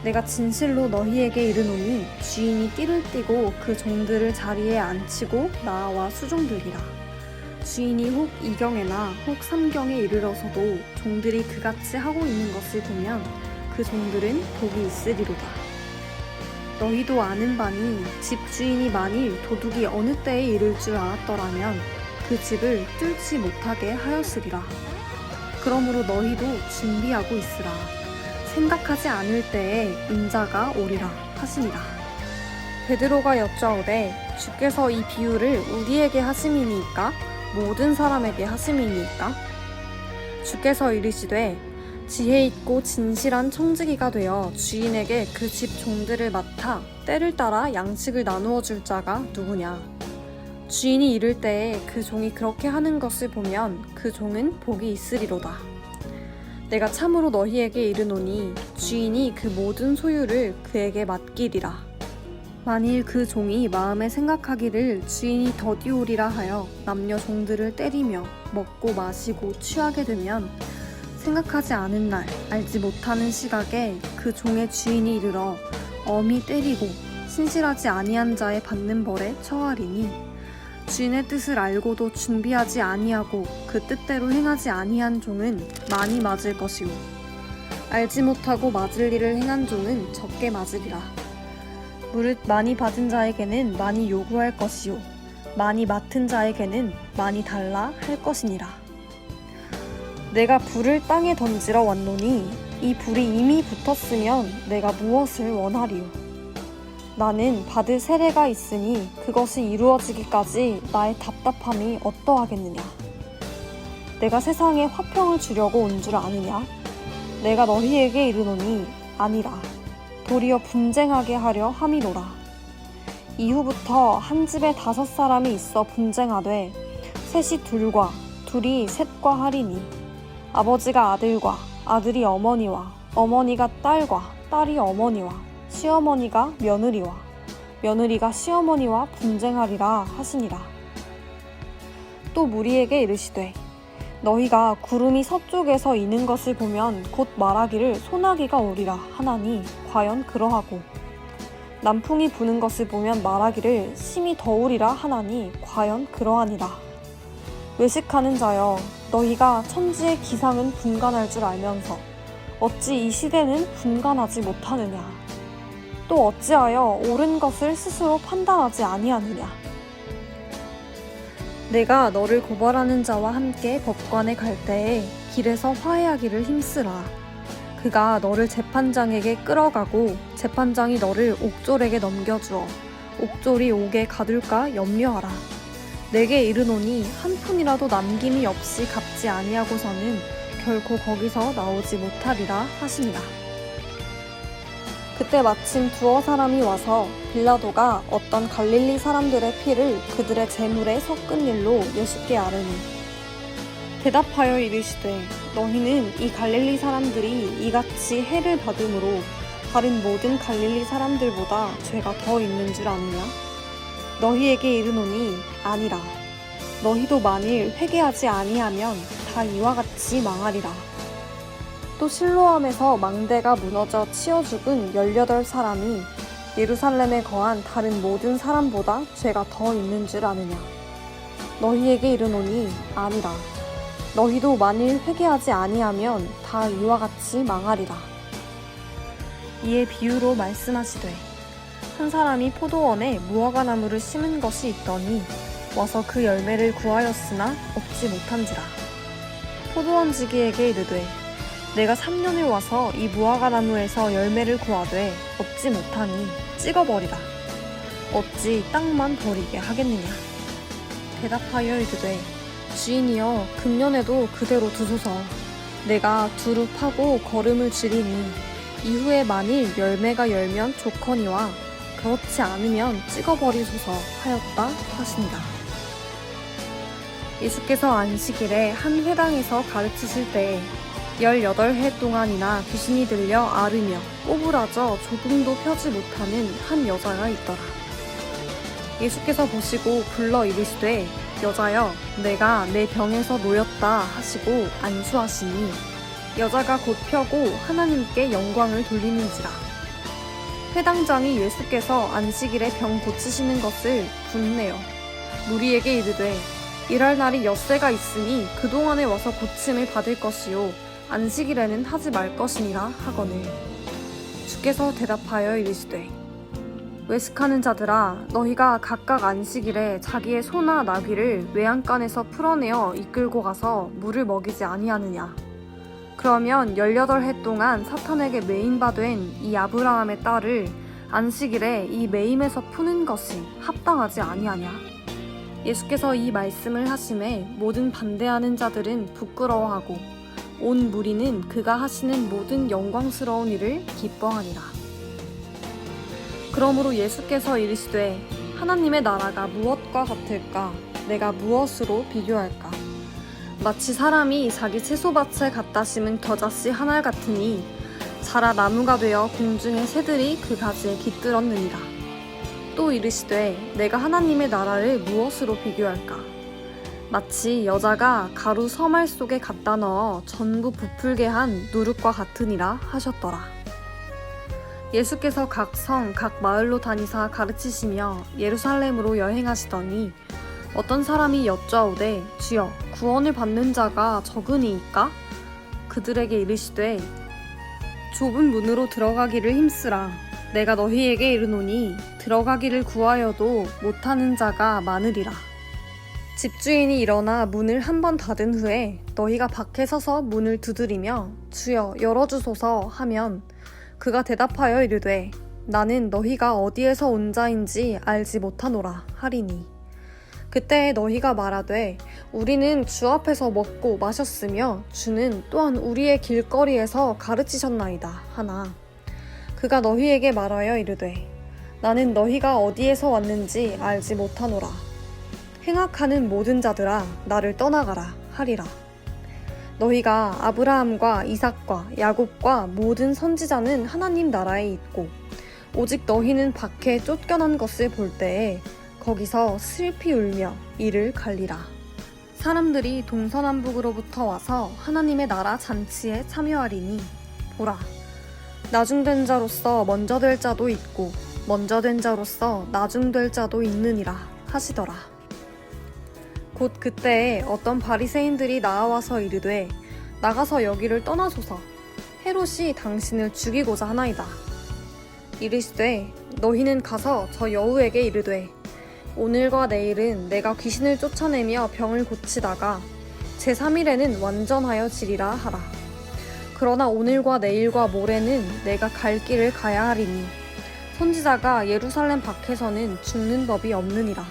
내가 진실로 너희에게 이르노니 주인이 띠를 띠고 그 종들을 자리에 앉히고 나와 수종들이라. 주인이 혹 2경에나 혹 3경에 이르러서도 종들이 그같이 하고 있는 것을 보면 그 종들은 복이 있으리로다. 너희도 아는 바니 집 주인이 만일 도둑이 어느 때에 이를 줄 알았더라면 그 집을 뚫지 못하게 하였으리라. 그러므로 너희도 준비하고 있으라. 생각하지 않을 때에 인자가 오리라 하시니라. 베드로가 여짜오되 주께서 이 비유를 우리에게 하심이니까 모든 사람에게 하심이니까. 주께서 이르시되 지혜 있고 진실한 청지기가 되어 주인에게 그 집 종들을 맡아 때를 따라 양식을 나누어 줄 자가 누구냐. 주인이 이를 때에 그 종이 그렇게 하는 것을 보면 그 종은 복이 있으리로다. 내가 참으로 너희에게 이르노니 주인이 그 모든 소유를 그에게 맡기리라. 만일 그 종이 마음에 생각하기를 주인이 더디오리라 하여 남녀 종들을 때리며 먹고 마시고 취하게 되면 생각하지 않은 날 알지 못하는 시각에 그 종의 주인이 이르러 엄히 때리고 신실하지 아니한 자의 받는 벌에 처하리니 주인의 뜻을 알고도 준비하지 아니하고 그 뜻대로 행하지 아니한 종은 많이 맞을 것이요 알지 못하고 맞을 일을 행한 종은 적게 맞으리라. 무릇 많이 받은 자에게는 많이 요구할 것이요 많이 맡은 자에게는 많이 달라 할 것이니라. 내가 불을 땅에 던지러 왔노니 이 불이 이미 붙었으면 내가 무엇을 원하리요. 나는 받을 세례가 있으니 그것이 이루어지기까지 나의 답답함이 어떠하겠느냐. 내가 세상에 화평을 주려고 온 줄 아느냐. 내가 너희에게 이르노니 아니라 도리어 분쟁하게 하려 함이로라. 이후부터 한 집에 5사람이 있어 분쟁하되 셋이 둘과 둘이 셋과 하리니 아버지가 아들과 아들이 어머니와 어머니가 딸과 딸이 어머니와 시어머니가 며느리와 며느리가 시어머니와 분쟁하리라 하시니라. 또 무리에게 이르시되 너희가 구름이 서쪽에서 이는 것을 보면 곧 말하기를 소나기가 오리라 하나니 과연 그러하고 남풍이 부는 것을 보면 말하기를 심히 더우리라 하나니 과연 그러하니라. 외식하는 자여, 너희가 천지의 기상은 분간할 줄 알면서 어찌 이 시대는 분간하지 못하느냐. 또 어찌하여 옳은 것을 스스로 판단하지 아니하느냐. 내가 너를 고발하는 자와 함께 법관에 갈 때에 길에서 화해하기를 힘쓰라. 그가 너를 재판장에게 끌어가고 재판장이 너를 옥졸에게 넘겨주어 옥졸이 옥에 가둘까 염려하라. 내게 이르노니 한 푼이라도 남김이 없이 갚지 아니하고서는 결코 거기서 나오지 못하리라 하시니라. 그때 마침 두어 사람이 와서 빌라도가 어떤 갈릴리 사람들의 피를 그들의 제물에 섞은 일로 예수께 아뢰니 대답하여 이르시되 너희는 이 갈릴리 사람들이 이같이 해를 받음으로 다른 모든 갈릴리 사람들보다 죄가 더 있는 줄 아느냐? 너희에게 이르노니 아니라. 너희도 만일 회개하지 아니하면 다 이와 같이 망하리라. 또 실로암에서 망대가 무너져 치어 죽은 18사람이 예루살렘에 거한 다른 모든 사람보다 죄가 더 있는 줄 아느냐? 너희에게 이르노니 아니라. 너희도 만일 회개하지 아니하면 다 이와 같이 망하리라. 이에 비유로 말씀하시되 한 사람이 포도원에 무화과나무를 심은 것이 있더니 와서 그 열매를 구하였으나 얻지 못한지라. 포도원 지기에게 이르되 내가 3년을 와서 이 무화과나무에서 열매를 구하되 얻지 못하니 찍어버리라. 어찌 땅만 버리게 하겠느냐. 대답하여 이르되 주인이여 금년에도 그대로 두소서. 내가 두루 파고 거름을 줄이니 이후에 만일 열매가 열면 좋거니와 그렇지 않으면 찍어버리소서 하였다 하시니라. 예수께서 안식일에 한 회당에서 가르치실 때에 18해 동안이나 귀신이 들려 앓으며 꼬부라져 조금도 펴지 못하는 한 여자가 있더라. 예수께서 보시고 불러 이르시되 여자여 내가 내 병에서 놓였다 하시고 안수하시니 여자가 곧 펴고 하나님께 영광을 돌리는지라. 회당장이 예수께서 안식일에 병 고치시는 것을 분내어 무리에게 이르되 일할 날이 엿새가 있으니 그동안에 와서 고침을 받을 것이요 안식일에는 하지 말 것이니라 하거늘 주께서 대답하여 이르시되 외식하는 자들아 너희가 각각 안식일에 자기의 소나 나귀를 외양간에서 풀어내어 이끌고 가서 물을 먹이지 아니하느냐. 그러면 18해 동안 사탄에게 매임받은 이 아브라함의 딸을 안식일에 이 매임에서 푸는 것이 합당하지 아니하냐. 예수께서 이 말씀을 하심에 모든 반대하는 자들은 부끄러워하고 온 무리는 그가 하시는 모든 영광스러운 일을 기뻐하니라. 그러므로 예수께서 이르시되 하나님의 나라가 무엇과 같을까? 내가 무엇으로 비교할까? 마치 사람이 자기 채소밭에 갖다 심은 겨자씨 한 알 같으니 자라 나무가 되어 공중의 새들이 그 가지에 깃들었느니라. 또 이르시되 내가 하나님의 나라를 무엇으로 비교할까? 마치 여자가 가루 서말 속에 갖다 넣어 전부 부풀게 한 누룩과 같으니라 하셨더라. 예수께서 각 성, 각 마을로 다니사 가르치시며 예루살렘으로 여행하시더니 어떤 사람이 여짜오되 주여 구원을 받는 자가 적으니이까? 그들에게 이르시되 좁은 문으로 들어가기를 힘쓰라. 내가 너희에게 이르노니 들어가기를 구하여도 못하는 자가 많으리라. 집주인이 일어나 문을 한 번 닫은 후에 너희가 밖에 서서 문을 두드리며 주여 열어주소서 하면 그가 대답하여 이르되 나는 너희가 어디에서 온 자인지 알지 못하노라 하리니 그때 너희가 말하되 우리는 주 앞에서 먹고 마셨으며 주는 또한 우리의 길거리에서 가르치셨나이다 하나 그가 너희에게 말하여 이르되 나는 너희가 어디에서 왔는지 알지 못하노라. 행악하는 모든 자들아 나를 떠나가라 하리라. 너희가 아브라함과 이삭과 야곱과 모든 선지자는 하나님 나라에 있고 오직 너희는 밖에 쫓겨난 것을 볼 때에 거기서 슬피 울며 이를 갈리라. 사람들이 동서남북으로부터 와서 하나님의 나라 잔치에 참여하리니 보라 나중된 자로서 먼저 될 자도 있고 먼저 된 자로서 나중 될 자도 있느니라 하시더라. 곧 그때에 어떤 바리새인들이 나와서 이르되 나가서 여기를 떠나소서. 헤롯이 당신을 죽이고자 하나이다. 이르시되 너희는 가서 저 여우에게 이르되 오늘과 내일은 내가 귀신을 쫓아내며 병을 고치다가 제3일에는 완전하여 지리라 하라. 그러나 오늘과 내일과 모레는 내가 갈 길을 가야 하리니 선지자가 예루살렘 밖에서는 죽는 법이 없느니라.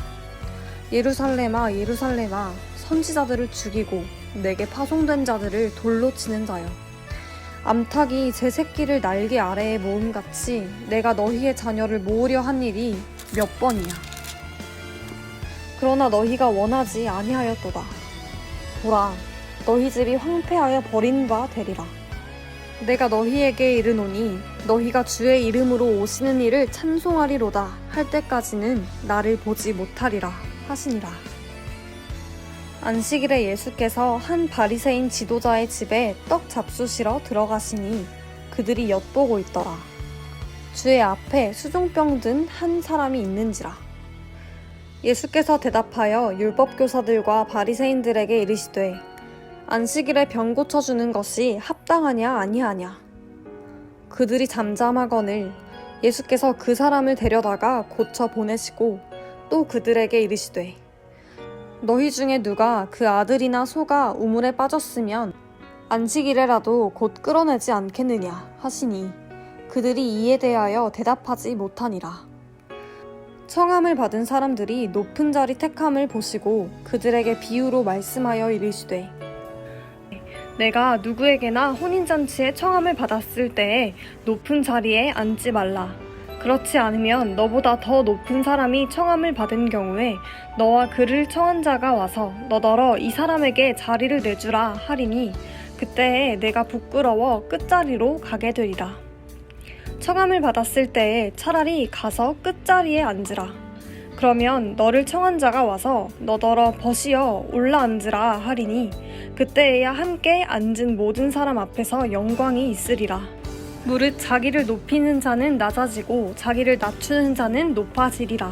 예루살렘아 예루살렘아 선지자들을 죽이고 내게 파송된 자들을 돌로 치는 자여, 암탉이 제 새끼를 날개 아래에 모음같이 내가 너희의 자녀를 모으려 한 일이 몇 번이야. 그러나 너희가 원하지 아니하였도다. 보라, 너희 집이 황폐하여 버린 바 되리라. 내가 너희에게 이르노니 너희가 주의 이름으로 오시는 이를 찬송하리로다 할 때까지는 나를 보지 못하리라 하시니라. 안식일에 예수께서 한 바리새인 지도자의 집에 떡 잡수시러 들어가시니 그들이 엿보고 있더라. 주의 앞에 수종병 든 한 사람이 있는지라. 예수께서 대답하여 율법교사들과 바리새인들에게 이르시되 안식일에 병 고쳐주는 것이 합당하냐 아니하냐. 그들이 잠잠하거늘 예수께서 그 사람을 데려다가 고쳐 보내시고 또 그들에게 이르시되 너희 중에 누가 그 아들이나 소가 우물에 빠졌으면 안식일에라도 곧 끌어내지 않겠느냐 하시니 그들이 이에 대하여 대답하지 못하니라. 청함을 받은 사람들이 높은 자리 택함을 보시고 그들에게 비유로 말씀하여 이르시되 내가 누구에게나 혼인잔치에 청함을 받았을 때에 높은 자리에 앉지 말라. 그렇지 않으면 너보다 더 높은 사람이 청함을 받은 경우에 너와 그를 청한 자가 와서 너더러 이 사람에게 자리를 내주라 하리니 그때에 내가 부끄러워 끝자리로 가게 되리라. 청함을 받았을 때에 차라리 가서 끝자리에 앉으라. 그러면 너를 청한 자가 와서 너더러 벗이어 올라앉으라 하리니 그때에야 함께 앉은 모든 사람 앞에서 영광이 있으리라. 무릇 자기를 높이는 자는 낮아지고 자기를 낮추는 자는 높아지리라.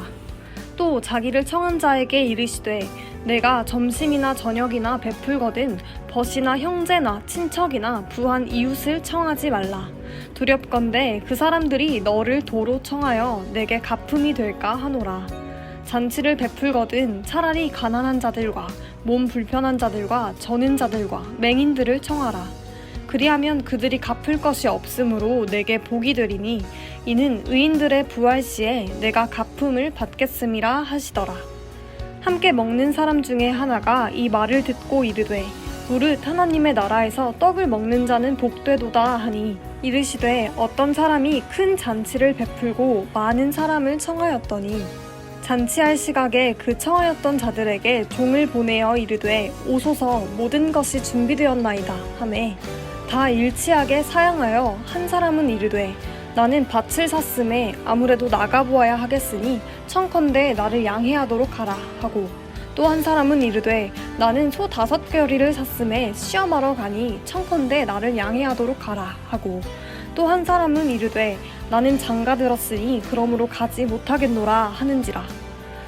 또 자기를 청한 자에게 이르시되 내가 점심이나 저녁이나 베풀거든 벗이나 형제나 친척이나 부한 이웃을 청하지 말라. 두렵건대 그 사람들이 너를 도로 청하여 내게 갚음이 될까 하노라. 잔치를 베풀거든 차라리 가난한 자들과 몸 불편한 자들과 저는 자들과 맹인들을 청하라. 그리하면 그들이 갚을 것이 없으므로 내게 복이 되리니 이는 의인들의 부활 시에 내가 갚음을 받겠음이라 하시더라. 함께 먹는 사람 중에 하나가 이 말을 듣고 이르되 무릇 하나님의 나라에서 떡을 먹는 자는 복되도다 하니 이르시되 어떤 사람이 큰 잔치를 베풀고 많은 사람을 청하였더니 잔치할 시각에 그 청하였던 자들에게 종을 보내어 이르되 오소서 모든 것이 준비되었나이다 하매 다 일치하게 사양하여 한 사람은 이르되 나는 밭을 샀음에 아무래도 나가보아야 하겠으니 청컨대 나를 양해하도록 하라 하고 또 한 사람은 이르되 나는 소 5겨리를 샀음에 시험하러 가니 청컨대 나를 양해하도록 하라 하고 또 한 사람은 이르되 나는 장가 들었으니 그러므로 가지 못하겠노라 하는지라.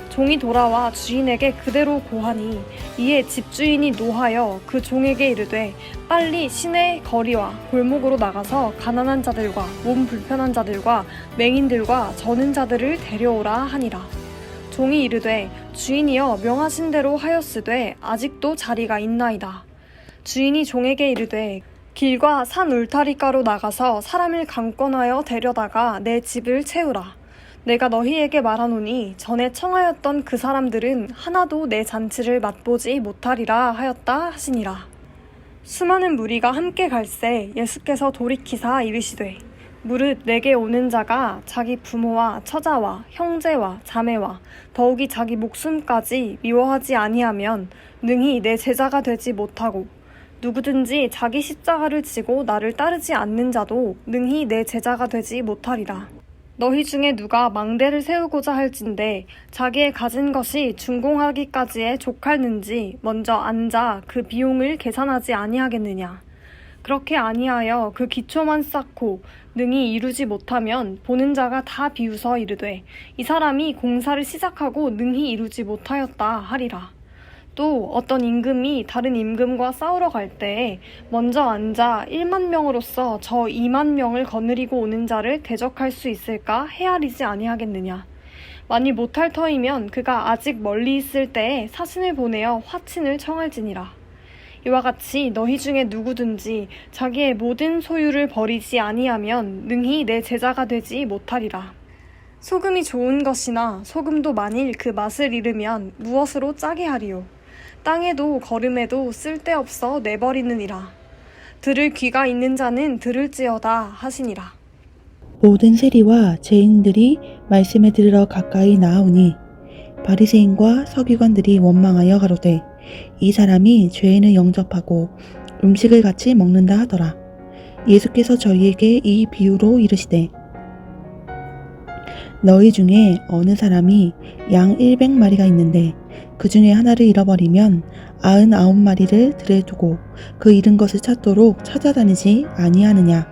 종이 돌아와 주인에게 그대로 고하니 이에 집주인이 노하여 그 종에게 이르되 빨리 시내 거리와 골목으로 나가서 가난한 자들과 몸 불편한 자들과 맹인들과 저는 자들을 데려오라 하니라. 종이 이르되 주인이여 명하신 대로 하였으되 아직도 자리가 있나이다. 주인이 종에게 이르되 길과 산 울타리가로 나가서 사람을 강권하여 데려다가 내 집을 채우라. 내가 너희에게 말하노니 전에 청하였던 그 사람들은 하나도 내 잔치를 맛보지 못하리라 하였다 하시니라. 수많은 무리가 함께 갈새 예수께서 돌이키사 이르시되 무릇 내게 오는 자가 자기 부모와 처자와 형제와 자매와 더욱이 자기 목숨까지 미워하지 아니하면 능히 내 제자가 되지 못하고 누구든지 자기 십자가를 지고 나를 따르지 않는 자도 능히 내 제자가 되지 못하리라. 너희 중에 누가 망대를 세우고자 할진대 자기의 가진 것이 준공하기까지에 족할는지 먼저 앉아 그 비용을 계산하지 아니하겠느냐. 그렇게 아니하여 그 기초만 쌓고 능히 이루지 못하면 보는 자가 다 비웃어 이르되 이 사람이 공사를 시작하고 능히 이루지 못하였다 하리라. 또 어떤 임금이 다른 임금과 싸우러 갈 때에 먼저 앉아 1만 명으로서 저 2만 명을 거느리고 오는 자를 대적할 수 있을까 헤아리지 아니하겠느냐. 만일 못할 터이면 그가 아직 멀리 있을 때에 사신을 보내어 화친을 청할지니라. 이와 같이 너희 중에 누구든지 자기의 모든 소유를 버리지 아니하면 능히 내 제자가 되지 못하리라. 소금이 좋은 것이나 소금도 만일 그 맛을 잃으면 무엇으로 짜게 하리요. 땅에도 거름에도 쓸데없어 내버리느니라. 들을 귀가 있는 자는 들을지어다 하시니라. 모든 세리와 죄인들이 말씀을 들으러 가까이 나아오니 바리새인과 서기관들이 원망하여 가로되 이 사람이 죄인을 영접하고 음식을 같이 먹는다 하더라. 예수께서 저희에게 이 비유로 이르시되 너희 중에 어느 사람이 양 100마리가 있는데 그 중에 하나를 잃어버리면 99마리를 들에 두고 그 잃은 것을 찾도록 찾아다니지 아니하느냐.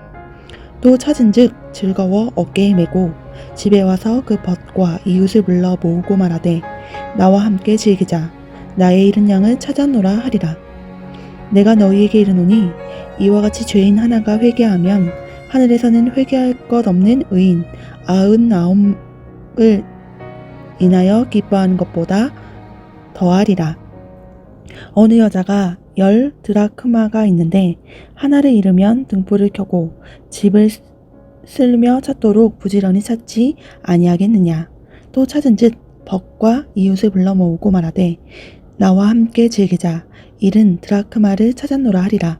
또 찾은즉 즐거워 어깨에 메고 집에 와서 그 벗과 이웃을 불러 모으고 말하되 나와 함께 즐기자. 나의 잃은 양을 찾았노라 하리라. 내가 너희에게 이르노니 이와 같이 죄인 하나가 회개하면 하늘에서는 회개할 것 없는 의인 99을 인하여 기뻐하는 것보다 더하리라. 어느 여자가 10드라크마가 있는데 하나를 잃으면 등불을 켜고 집을 쓸며 찾도록 부지런히 찾지 아니하겠느냐. 또 찾은즉 벗과 이웃을 불러 모으고 말하되 나와 함께 즐기자. 잃은 드라크마를 찾았노라 하리라.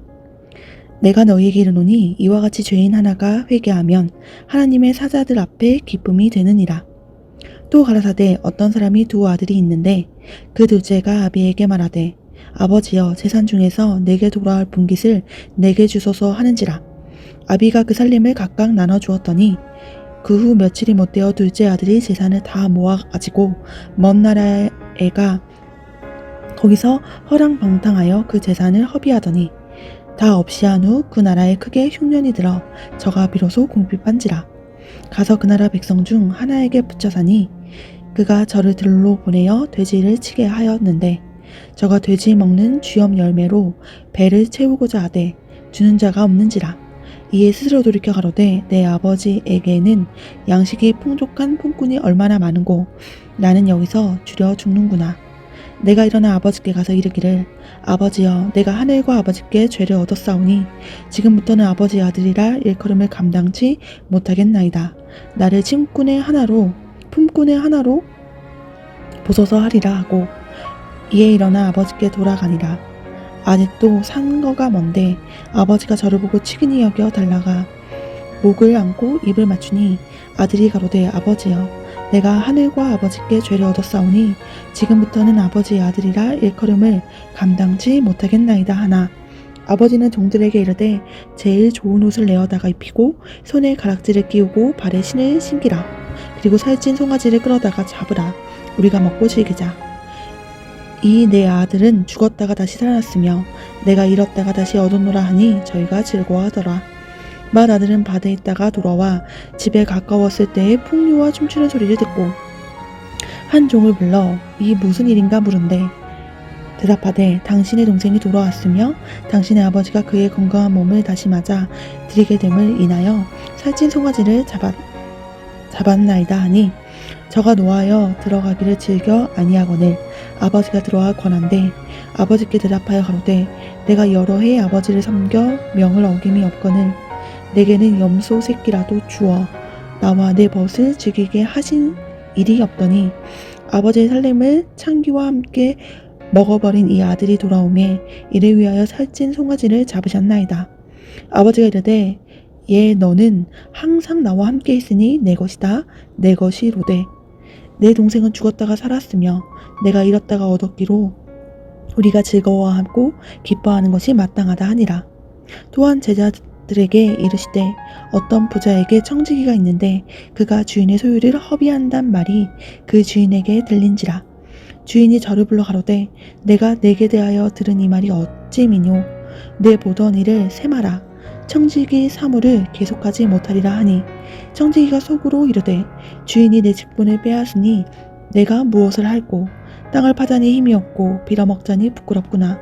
내가 너희에게 이르노니 이와 같이 죄인 하나가 회개하면 하나님의 사자들 앞에 기쁨이 되느니라. 또 가라사대 어떤 사람이 두 아들이 있는데 그 둘째가 아비에게 말하되 아버지여 재산 중에서 내게 돌아올 분깃을 내게 주소서 하는지라. 아비가 그 살림을 각각 나눠 주었더니 그 후 며칠이 못되어 둘째 아들이 재산을 다 모아 가지고 먼 나라에 가 거기서 허랑방탕하여 그 재산을 허비하더니 다 없이 한 후 그 나라에 크게 흉년이 들어 저가 비로소 궁핍한지라. 가서 그 나라 백성 중 하나에게 붙여 사니 그가 저를 들로 보내어 돼지를 치게 하였는데 저가 돼지 먹는 쥐염 열매로 배를 채우고자 하되 주는 자가 없는지라. 이에 스스로 돌이켜 가로되 내 아버지에게는 양식이 풍족한 품꾼이 얼마나 많은고 나는 여기서 주려 죽는구나. 내가 일어나 아버지께 가서 이르기를 아버지여 내가 하늘과 아버지께 죄를 얻었사오니 지금부터는 아버지의 아들이라 일컬음을 감당치 못하겠나이다. 나를 품꾼의 하나로 보소서 하리라 하고 이에 일어나 아버지께 돌아가니라. 아직도 산 거가 먼데 아버지가 저를 보고 치근히 여겨 달라가 목을 안고 입을 맞추니 아들이 가로되 아버지여 내가 하늘과 아버지께 죄를 얻었사오니 지금부터는 아버지의 아들이라 일컬음을 감당치 못하겠나이다 하나 아버지는 종들에게 이르되 제일 좋은 옷을 내어다가 입히고 손에 가락지를 끼우고 발에 신을 신기라. 그리고 살찐 송아지를 끌어다가 잡으라. 우리가 먹고 즐기자. 이 내 아들은 죽었다가 다시 살아났으며 내가 잃었다가 다시 얻었노라 하니 저희가 즐거워하더라. 맏 아들은 밭에 있다가 돌아와 집에 가까웠을 때에 풍류와 춤추는 소리를 듣고 한 종을 불러 이 무슨 일인가 물은데 대답하되 당신의 동생이 돌아왔으며 당신의 아버지가 그의 건강한 몸을 다시 맞아 드리게 됨을 인하여 살찐 송아지를 잡았나이다 하니 저가 노하여 들어가기를 즐겨 아니하거늘 아버지가 들어와 권한대 아버지께 대답하여 가로되 내가 여러 해 아버지를 섬겨 명을 어김이 없거늘 내게는 염소 새끼라도 주어 나와 내 벗을 즐기게 하신 일이 없더니 아버지의 살림을 창기와 함께 먹어버린 이 아들이 돌아오매 이를 위하여 살찐 송아지를 잡으셨나이다. 아버지가 이르되 얘 너는 항상 나와 함께 있으니 내 것이다. 내 것이로되 내 동생은 죽었다가 살았으며 내가 잃었다가 얻었기로 우리가 즐거워하고 기뻐하는 것이 마땅하다 하니라. 또한 제자들에게 이르시되 어떤 부자에게 청지기가 있는데 그가 주인의 소유를 허비한단 말이 그 주인에게 들린지라. 주인이 저를 불러 가로되 내가 내게 대하여 들은 이 말이 어찌미뇨. 내 보던 일을 세마라. 청지기 사물을 계속하지 못하리라 하니 청지기가 속으로 이르되 주인이 내 직분을 빼앗으니 내가 무엇을 할꼬. 땅을 파자니 힘이 없고 빌어먹자니 부끄럽구나.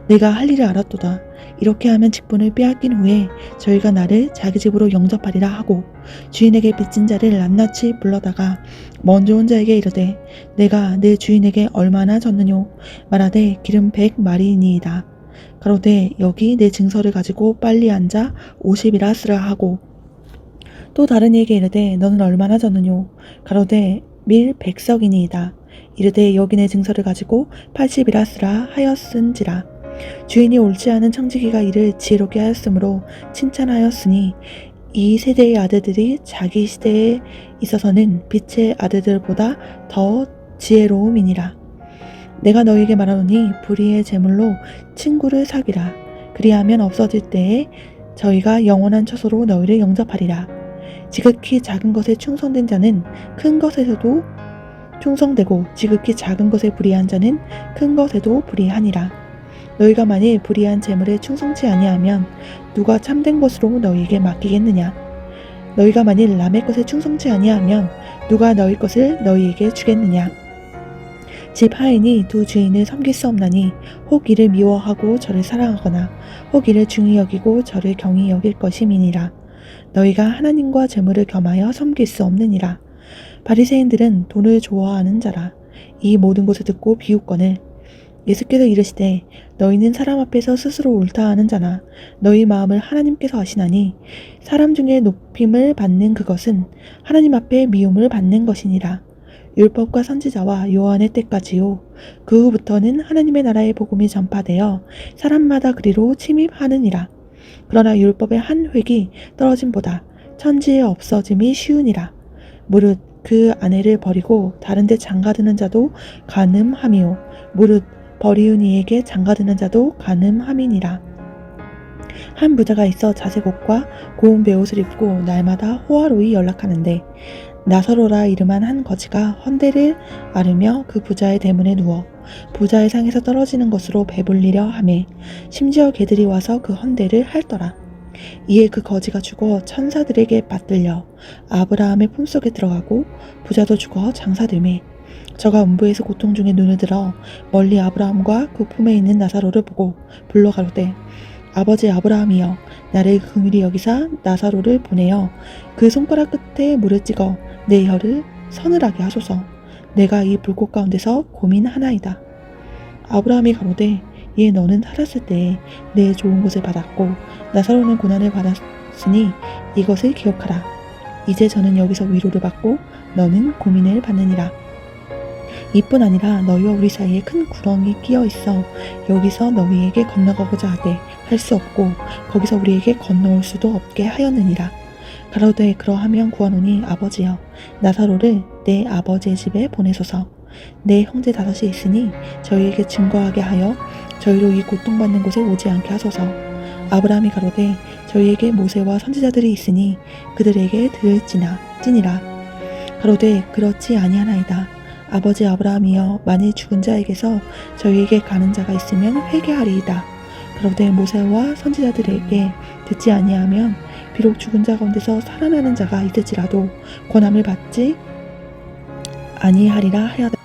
내가 할 일을 알았도다. 이렇게 하면 직분을 빼앗긴 후에 저희가 나를 자기 집으로 영접하리라 하고 주인에게 빚진 자를 낱낱이 불러다가 먼저 온 자에게 이르되 내가 내 주인에게 얼마나 졌느뇨. 말하되 기름 100마리니이다. 가로되 여기 내 증서를 가지고 빨리 앉아 50이라 쓰라 하고 또 다른 이에게 이르되 너는 얼마나 졌느뇨. 가로되 밀 100석이니이다. 이르되 여기 내 증서를 가지고 80이라 쓰라 하였은지라. 주인이 옳지 않은 청지기가 이를 지혜롭게 하였으므로 칭찬하였으니 이 세대의 아들들이 자기 시대에 있어서는 빛의 아들들보다 더 지혜로움이니라. 내가 너희에게 말하노니 불의의 제물로 친구를 사귀라. 그리하면 없어질 때에 저희가 영원한 처소로 너희를 영접하리라. 지극히 작은 것에 충성된 자는 큰 것에서도 충성되고 지극히 작은 것에 불의한 자는 큰 것에도 불의하니라. 너희가 만일 불의한 제물에 충성치 아니하면 누가 참된 것으로 너희에게 맡기겠느냐. 너희가 만일 남의 것에 충성치 아니하면 누가 너희 것을 너희에게 주겠느냐. 집 하인이 두 주인을 섬길 수 없나니 혹 이를 미워하고 저를 사랑하거나 혹 이를 중히 여기고 저를 경히 여길 것임이니라. 너희가 하나님과 재물을 겸하여 섬길 수 없느니라. 바리새인들은 돈을 좋아하는 자라. 이 모든 것을 듣고 비웃거늘 예수께서 이르시되 너희는 사람 앞에서 스스로 옳다 하는 자나 너희 마음을 하나님께서 아시나니 사람 중에 높임을 받는 그것은 하나님 앞에 미움을 받는 것이니라. 율법과 선지자와 요한의 때까지요. 그 후부터는 하나님의 나라의 복음이 전파되어 사람마다 그리로 침입하느니라. 그러나 율법의 한 획이 떨어짐보다 천지에 없어짐이 쉬우니라. 무릇 그 아내를 버리고 다른 데 장가드는 자도 간음함이요. 무릇 버리운 이에게 장가드는 자도 간음함이니라. 한 부자가 있어 자색 옷과 고운 베옷을 입고 날마다 호화로이 연락하는데 나사로라 이름한 한 거지가 헌대를 앓으며 그 부자의 대문에 누워 부자의 상에서 떨어지는 것으로 배불리려 하매 심지어 개들이 와서 그 헌대를 핥더라. 이에 그 거지가 죽어 천사들에게 받들려 아브라함의 품속에 들어가고 부자도 죽어 장사되매 저가 음부에서 고통 중에 눈을 들어 멀리 아브라함과 그 품에 있는 나사로를 보고 불러 가로되 아버지 아브라함이여 나를 긍휼히 여기사 나사로를 보내어 그 손가락 끝에 물을 찍어 내 혀를 서늘하게 하소서. 내가 이 불꽃 가운데서 고민하나이다. 아브라함이 가로되 이에 너는 살았을 때에 내 좋은 것을 받았고 나사로는 고난을 받았으니 이것을 기억하라. 이제 저는 여기서 위로를 받고 너는 고민을 받느니라. 이뿐 아니라 너희와 우리 사이에 큰 구렁이 끼어 있어 여기서 너희에게 건너가고자 하되 할 수 없고 거기서 우리에게 건너올 수도 없게 하였느니라. 가로되 그러하면 구하노니 아버지여 나사로를 내 아버지의 집에 보내소서. 내 형제 5이 있으니 저희에게 증거하게 하여 저희로 이 고통받는 곳에 오지 않게 하소서. 아브라함이 가로되 저희에게 모세와 선지자들이 있으니 그들에게 들을지니라. 가로되 그렇지 아니하나이다. 아버지 아브라함이여 만일 죽은 자에게서 저희에게 가는 자가 있으면 회개하리이다. 그러되 모세와 선지자들에게 듣지 아니하면 비록 죽은 자 가운데서 살아나는 자가 있을지라도 권함을 받지 아니하리라 하였다.